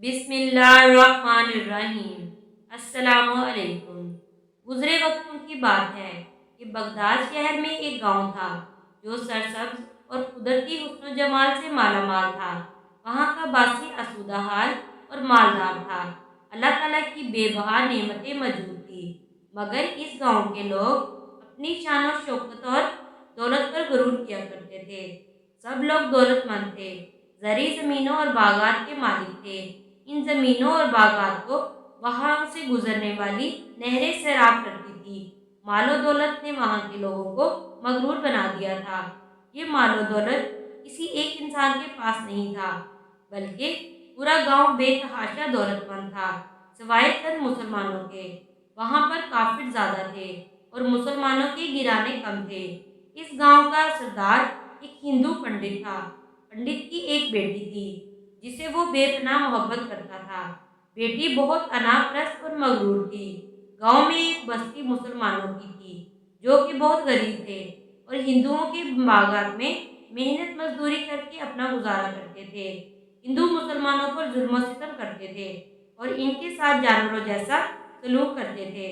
बिस्मिल्लाहिर्रहमानिर्रहीम। अस्सलामुअलैकुम। गुज़रे वक्तों की बात है कि बगदाद शहर में एक गांव था जो सरसब्ज़ और कुदरती हुस्न जमाल से मालामाल था। वहाँ का बासी आसूदा हाल और मालदार था। अल्लाह ताला की बेबहा नेमतें मौजूद थी, मगर इस गांव के लोग अपनी शान और शौकत और दौलत पर गुरूर किया करते थे। सब लोग दौलतमंद थे, ज़री ज़मीनों और बागात के मालिक थे। इन ज़मीनों और बागात को वहाँ से गुजरने वाली नहरें सैराब करती थी। मालो दौलत ने वहाँ के लोगों को मगरूर बना दिया था। ये मालो दौलत किसी एक इंसान के पास नहीं था, बल्कि पूरा गांव बेतहाशा दौलतमंद था, सिवाय चंद मुसलमानों के। वहाँ पर काफिर ज़्यादा थे और मुसलमानों के गिराने कम थे। इस गांव का सरदार एक हिंदू पंडित था। पंडित की एक बेटी थी जिसे वो बेपनाह मोहब्बत करता था। बेटी बहुत अनापरस्त और मगरूर थी। गांव में एक बस्ती मुसलमानों की थी जो कि बहुत गरीब थे और हिंदुओं के बागात में मेहनत मजदूरी करके अपना गुजारा करते थे। हिंदू मुसलमानों पर जुल्म सितम करते थे और इनके साथ जानवरों जैसा सलूक करते थे।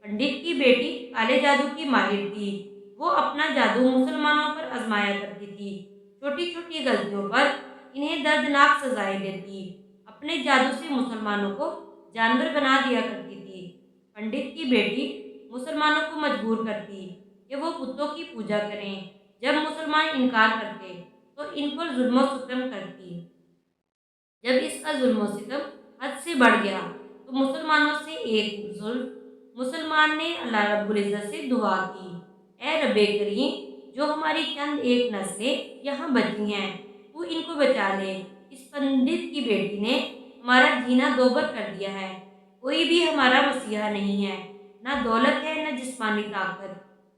पंडित की बेटी काले जादू की माहिर थी। वो अपना जादू मुसलमानों पर आजमाया करती थी। छोटी छोटी गलतियों पर इन्हें दर्दनाक सजाएं देती। अपने जादू से मुसलमानों को जानवर बना दिया करती थी। पंडित की बेटी मुसलमानों को मजबूर करती कि वो बुतों की पूजा करें। जब मुसलमान इनकार करते तो इन पर जुल्म सितम करती। जब इसका जुल्म सितम हद से बढ़ गया तो मुसलमानों से एक मुसलमान ने अल्लाह रब्बुल इज़्ज़त से दुआ की, ए रब्बे करीम, जो हमारी चंद एक नस्लें यहाँ बची हैं, तू इनको बचा ले। इस पंडित की बेटी ने हमारा जीना दोबर कर दिया है। कोई भी हमारा मसीहा नहीं है, ना दौलत है न जिस्मानी ताकत।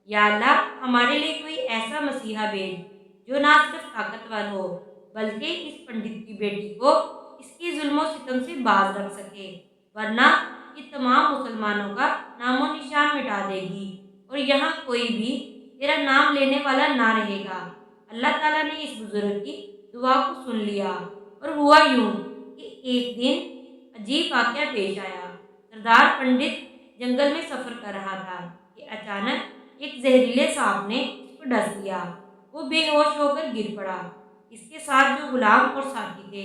या अल्लाह, हमारे लिए कोई ऐसा मसीहा भेज जो ना सिर्फ ताकतवर हो, बल्कि इस पंडित की बेटी को इसके जुल्म सितम से बाज रख सके, वरना ये तमाम मुसलमानों का नामो निशान मिटा देगी और यहाँ कोई भी तेरा नाम लेने वाला ना रहेगा। अल्लाह ताला ने इस बुजुर्ग की दुआ को सुन लिया और हुआ यूं कि एक दिन अजीब वाकया पेश आया। सरदार पंडित जंगल में सफर कर रहा था कि अचानक एक जहरीले सांप ने इसको डस लिया। वो बेहोश होकर गिर पड़ा। इसके साथ जो गुलाम और साथी थे,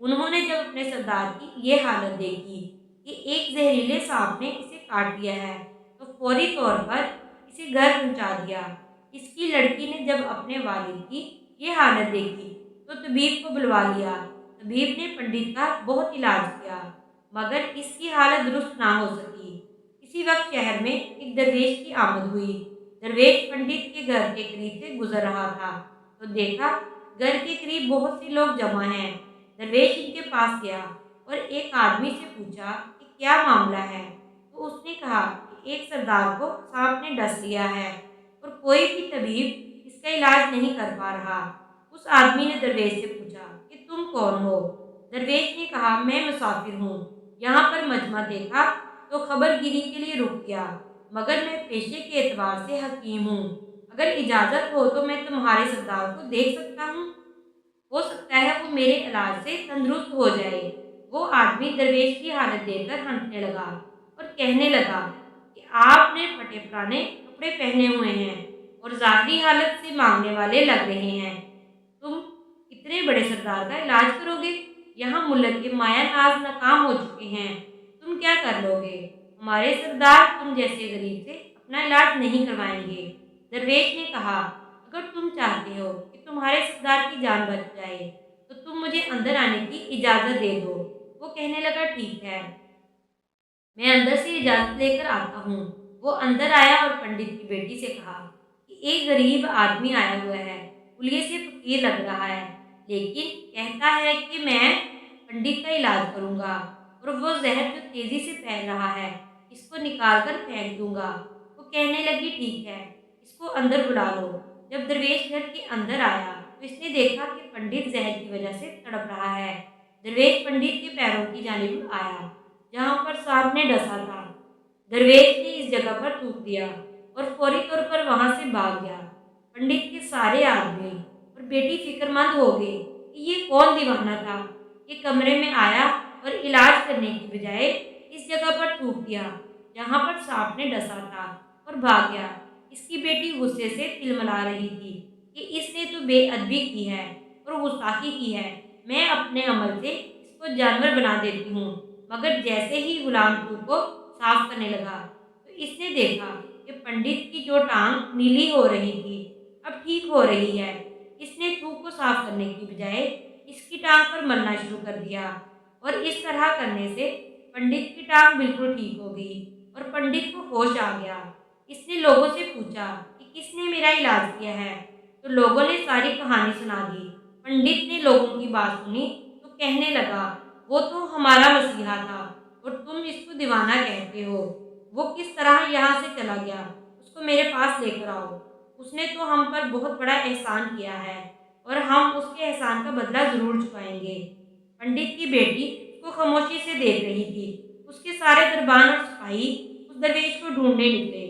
उन्होंने जब अपने सरदार की ये हालत देखी कि एक जहरीले सांप ने इसे काट लिया है, तो फौरी तौर पर इसे घर पहुंचा दिया। इसकी लड़की ने जब अपने वालिद की ये हालत देखी तो तबीब को बुलवा लिया। तबीब ने पंडित का बहुत इलाज किया, मगर इसकी हालत दुरुस्त ना हो सकी। इसी वक्त शहर में एक दरवेश की आमद हुई। दरवेश पंडित के घर के करीब से गुजर रहा था तो देखा घर के करीब बहुत से लोग जमा हैं। दरवेश इनके पास गया और एक आदमी से पूछा कि क्या मामला है। तो उसने कहा कि एक सरदार को सांप ने डस लिया है और कोई भी तबीब इसका इलाज नहीं कर पा रहा। उस आदमी ने दरवेश से पूछा कि तुम कौन हो। दरवेश ने कहा, मैं मुसाफिर हूँ, यहाँ पर मजमा देखा तो खबरगिरी के लिए रुक गया, मगर मैं पेशे के एतबार से हकीम हूँ। अगर इजाज़त हो तो मैं तुम्हारे सरदार को देख सकता हूँ। हो सकता है वो मेरे इलाज से तंदुरुस्त हो जाए। वो आदमी दरवेश की हालत देखकर हंसने लगा और कहने लगा कि आपने फटे पुराने कपड़े पहने हुए हैं और ज़ाहिरी हालत से मांगने वाले लग रहे हैं। तुम इतने बड़े सरदार का इलाज करोगे? यहाँ मुल्क के माया नाज नाकाम हो चुके हैं, तुम क्या कर लोगे? हमारे सरदार तुम जैसे गरीब से अपना इलाज नहीं करवाएंगे। दरवेश ने कहा, अगर तुम चाहते हो कि तुम्हारे सरदार की जान बच जाए तो तुम मुझे अंदर आने की इजाज़त दे दो। वो कहने लगा, ठीक है, मैं अंदर से इजाज़त लेकर आता हूँ। वो अंदर आया और पंडित की बेटी से कहा कि एक गरीब आदमी आया हुआ है, कुलिये से फ़कीर लग रहा है, लेकिन कहता है कि मैं पंडित का इलाज करूँगा और वो जहर जो तेज़ी से फैल रहा है, इसको निकाल कर फेंक दूँगा। वो कहने लगी, ठीक है, इसको अंदर बुला लो। जब दरवेश घर के अंदर आया तो इसने देखा कि पंडित जहर की वजह से तड़प रहा है। दरवेश पंडित के पैरों की जानिब आया जहाँ पर सांप ने डसा था। दरवेश ने इस जगह पर थूक दिया और फौरी तौर पर वहाँ से भाग गया। पंडित के सारे आदमी और बेटी फिक्रमंद हो गए कि ये कौन दीवाना था। ये कमरे में आया और करने की बजाय इस जगह पर थूक दिया जहाँ पर सांप ने डसा था और भाग गया। इसकी बेटी गुस्से से तिलमिला रही थी कि इसने तो बेअदबी की है और गुस्ताखी की है। मैं अपने अमल से इसको जानवर बना देती हूँ। मगर जैसे ही गुलाम थूक को साफ करने लगा तो इसने देखा कि पंडित की जो टांग नीली हो रही थी अब ठीक हो रही है। इसने थूक को साफ करने की बजाय इसकी टांग पर मलना शुरू कर दिया और इस तरह करने से पंडित की टांग बिल्कुल ठीक हो गई और पंडित को होश आ गया। इसने लोगों से पूछा कि किसने मेरा इलाज किया है, तो लोगों ने सारी कहानी सुना दी। पंडित ने लोगों की बात सुनी तो कहने लगा, वो तो हमारा मसीहा था और तुम इसको दीवाना कहते हो। वो किस तरह यहाँ से चला गया, उसको मेरे पास लेकर आओ। उसने तो हम पर बहुत बड़ा एहसान किया है और हम उसके एहसान का बदला ज़रूर चुकाएंगे। पंडित की बेटी उसको खामोशी से देख रही थी। उसके सारे दरबान और सिपाही उस दरवेश को ढूंढने निकले।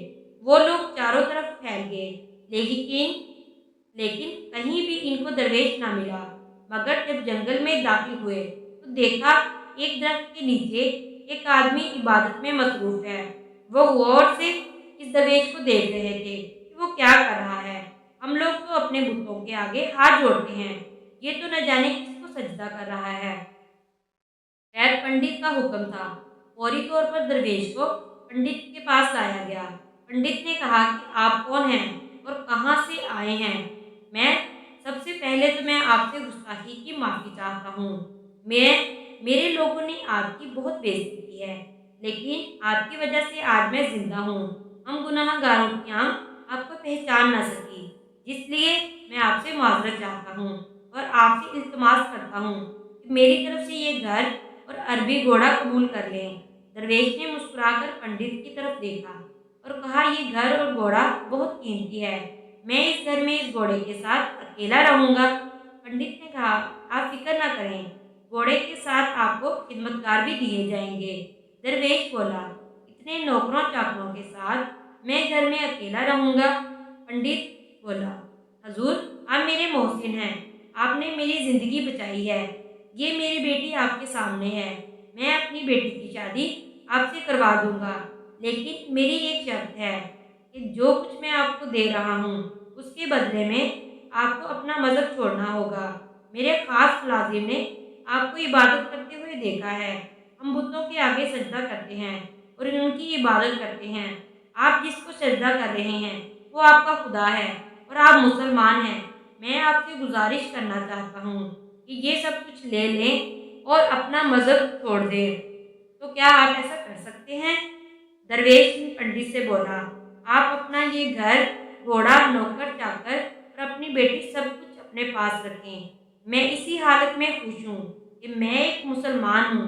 वो लोग चारों तरफ फैल गए, लेकिन लेकिन कहीं भी इनको दरवेश ना मिला। मगर जब जंगल में दाखिल हुए तो देखा एक दरख्त के नीचे एक आदमी इबादत में मसरूफ है। वो गौर से इस दरवेश को देख रहे थे कि वो क्या कर रहा है। हम लोग तो अपने बुतों के आगे हाथ जोड़ते हैं, ये तो न जाने किसको सजदा कर रहा है। खैर पंडित का हुक्म था। फौरी तौर पर दरवेश को पंडित के पास लाया गया। पंडित ने कहा कि आप कौन हैं और कहाँ से आए हैं। मैं सबसे पहले तो मैं आपसे गुस्ताखी की माफ़ी चाहता हूँ। मेरे लोगों ने आपकी बहुत बेइज्जती की है, लेकिन आपकी वजह से आज मैं जिंदा हूँ। हम गुनाहगारों की आंख आपको पहचान ना सकी, इसलिए मैं आपसे माजरत चाहता हूँ और आपसे इल्तमास करता हूँ कि मेरी तरफ से ये घर और अरबी घोड़ा कबूल कर लें। दरवेश ने मुस्कुराकर पंडित की तरफ देखा और कहा, ये घर और घोड़ा बहुत कीमती है। मैं इस घर में इस घोड़े के साथ अकेला रहूंगा। पंडित ने कहा, आप फिक्र ना करें, घोड़े के साथ आपको खिदमतगार भी दिए जाएंगे। दरवेश बोला, इतने नौकरों चाकरों के साथ मैं घर में अकेला रहूंगा। पंडित बोला, हजूर आप मेरे मोहसिन हैं, आपने मेरी जिंदगी बचाई है। ये मेरी बेटी आपके सामने है। मैं अपनी बेटी की शादी आपसे करवा दूंगा, लेकिन मेरी एक शर्त है कि जो कुछ मैं आपको दे रहा हूँ उसके बदले में आपको अपना मज़हब छोड़ना होगा। मेरे खास मुलाजिम ने आपको इबादत करते हुए देखा है। हम बुतों के आगे सजदा करते हैं और उनकी इबादत करते हैं। आप जिसको सजदा कर रहे हैं वो आपका खुदा है और आप मुसलमान हैं। मैं आपसे गुजारिश करना चाहता हूँ कि ये सब कुछ ले लें और अपना मज़हब छोड़ दें। तो क्या आप ऐसा कर सकते हैं? दरवेश ने पंडित से बोला, आप अपना ये घर, घोड़ा, नौकर चाकर और अपनी बेटी सब कुछ अपने पास रखें। मैं इसी हालत में खुश हूँ कि मैं एक मुसलमान हूँ।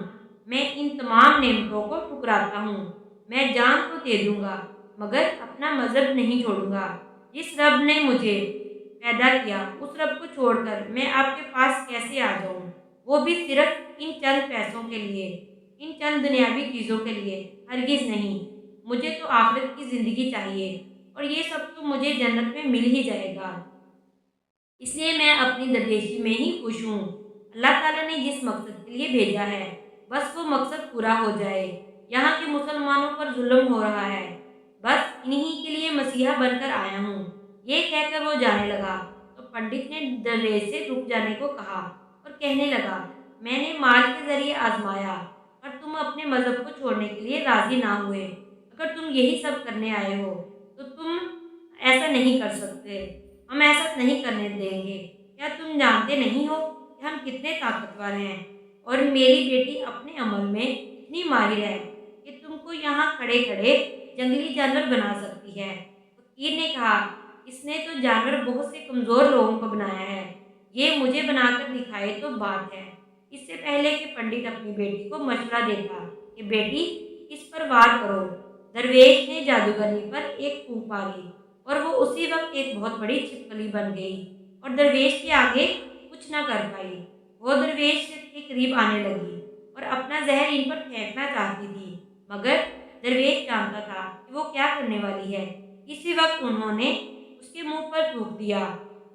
मैं इन तमाम नेमतों को ठुकराता हूँ। मैं जान तो दे दूंगा मगर अपना मज़हब नहीं छोड़ूंगा। जिस रब ने मुझे पैदा किया उस रब को छोड़कर मैं आपके पास कैसे आ जाऊँ, वो भी सिर्फ इन चंद पैसों के लिए, इन चंद दुनियावी चीज़ों के लिए। हरगिज़ नहीं। मुझे तो आखिरत की ज़िंदगी चाहिए और ये सब तो मुझे जन्नत में मिल ही जाएगा। इसलिए मैं अपनी दरवेशी में ही खुश हूँ। अल्लाह ताला ने जिस मकसद के लिए भेजा है बस वो मकसद पूरा हो जाए। यहाँ के मुसलमानों पर जुल्म हो रहा है, बस इन्हीं के लिए मसीहा बनकर आया हूँ। ये कहकर वो जाने लगा तो पंडित ने दरवेश से रुक जाने को कहा और कहने लगा, मैंने माल के जरिए आजमाया और तुम अपने मज़हब को छोड़ने के लिए राज़ी ना हुए। अगर तुम यही सब करने आए हो तो तुम ऐसा नहीं कर सकते। हम ऐसा नहीं करने देंगे। क्या तुम जानते नहीं हो कि हम कितने ताकतवर हैं और मेरी बेटी अपने अमल में इतनी माहिर है कि तुमको यहाँ खड़े खड़े जंगली जानवर बना सकती है। फकीर ने कहा, इसने तो जानवर बहुत से कमज़ोर लोगों को बनाया है, ये मुझे बनाकर दिखाए तो बात है। इससे पहले कि पंडित अपनी बेटी को मशवरा देता कि बेटी इस पर वार करो, दरवेश ने जादूगरनी पर एक फूंक मारी और वो उसी वक्त एक बहुत बड़ी छिपकली बन गई और दरवेश के आगे कुछ न कर पाई। वो दरवेश के करीब आने लगी और अपना जहर इन पर फेंकना चाहती थी, मगर दरवेश जानता था कि वो क्या करने वाली है। इसी वक्त उन्होंने उसके मुंह पर थूक दिया।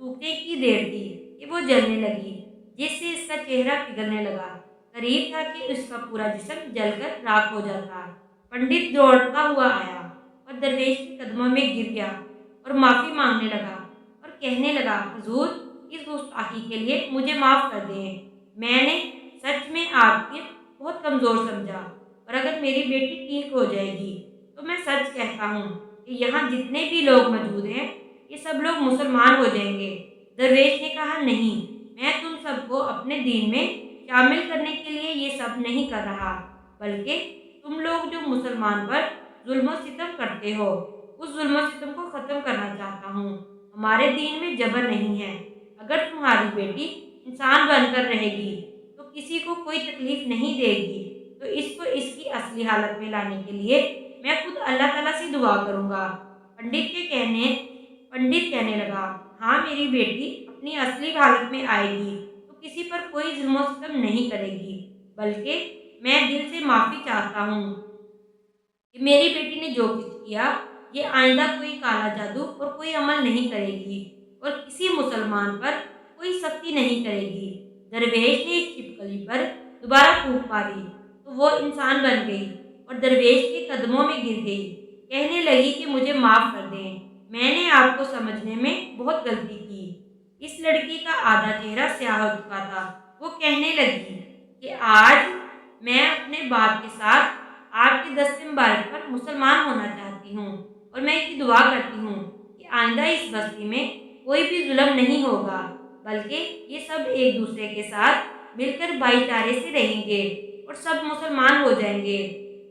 थूकने की देर थी कि वो जलने लगी, जिससे इसका चेहरा पिघलने लगा। قریب تھا کہ اس کا پورا جسم جل کر راکھ ہو جاتا۔ پنڈت دوڑتا ہوا آیا اور درویش کے قدموں میں گر گیا اور معافی مانگنے لگا اور کہنے لگا، حضور، اس گستاخی کے لیے مجھے معاف کر دیں۔ میں نے سچ میں آپ کے بہت کمزور سمجھا، اور اگر میری بیٹی ٹھیک ہو جائے گی تو میں سچ کہتا ہوں کہ یہاں جتنے بھی لوگ موجود ہیں یہ سب لوگ مسلمان ہو جائیں گے۔ درویش نے کہا، نہیں، میں تم سب کو اپنے دین میں شامل کرنے کے لیے یہ سب نہیں کر رہا، بلکہ تم لوگ جو مسلمان پر ظلم و ستم کرتے ہو اس ظلم و ستم کو ختم کرنا چاہتا ہوں۔ ہمارے دین میں جبر نہیں ہے۔ اگر تمہاری بیٹی انسان بن کر رہے گی تو کسی کو کوئی تکلیف نہیں دے گی، تو اس کو اس کی اصلی حالت میں لانے کے لیے میں خود اللہ تعالیٰ سے دعا کروں گا۔ پنڈت کہنے لگا، ہاں، میری بیٹی اپنی اصلی حالت میں آئے گی تو کسی پر کوئی ظلم و ستم نہیں کرے گی، بلکہ میں دل سے معافی چاہتا ہوں کہ میری بیٹی نے جو کچھ کیا یہ آئندہ کوئی کالا جادو اور کوئی عمل نہیں کرے گی اور کسی مسلمان پر کوئی سختی نہیں کرے گی۔ درویش نے اس چھپکلی پر دوبارہ پھونک ماری تو وہ انسان بن گئی اور درویش کے قدموں میں گر گئی۔ کہنے لگی کہ مجھے معاف کر دیں، میں نے آپ کو سمجھنے میں بہت غلطی کی۔ اس لڑکی کا آدھا چہرہ سیاہ ہو چکا تھا۔ وہ کہنے لگی کہ آج میں اپنے باپ کے ساتھ آپ کے دست مبارک پر مسلمان ہونا چاہتی ہوں، اور میں یہ دعا کرتی ہوں کہ آئندہ اس بستی میں کوئی بھی ظلم نہیں ہوگا، بلکہ یہ سب ایک دوسرے کے ساتھ مل کر بھائی چارے سے رہیں گے اور سب مسلمان ہو جائیں گے۔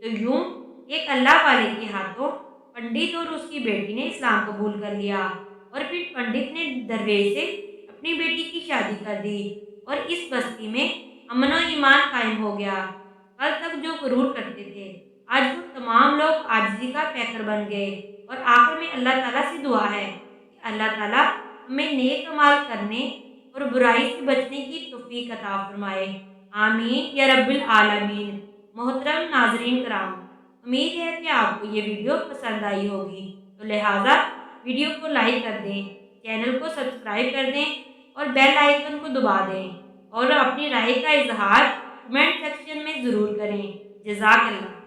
تو یوں ایک اللہ والے کے ہاتھوں پنڈت اور اس کی بیٹی نے اسلام قبول کر لیا، اور پھر پنڈت نے درویش سے اپنی بیٹی کی شادی کر دی، اور اس بستی میں امن و ایمان قائم ہو گیا۔ کل تک جو غرور کرتے تھے، آج وہ تمام لوگ عاجزی کا پیکر بن گئے۔ اور آخر میں اللہ تعالیٰ سے دعا ہے کہ اللہ تعالیٰ ہمیں نیک عمال کرنے اور برائی سے بچنے کی توفیق عطا فرمائے۔ آمین یا رب العالمین۔ محترم ناظرین کرام، امید ہے کہ آپ کو یہ ویڈیو پسند آئی ہوگی، تو لہٰذا ویڈیو کو لائک کر دیں، چینل کو سبسکرائب کر دیں اور بیل آئیکن کو دبا دیں، اور اپنی رائے کا اظہار کمنٹ سیکشن میں ضرور کریں۔ جزاک اللہ۔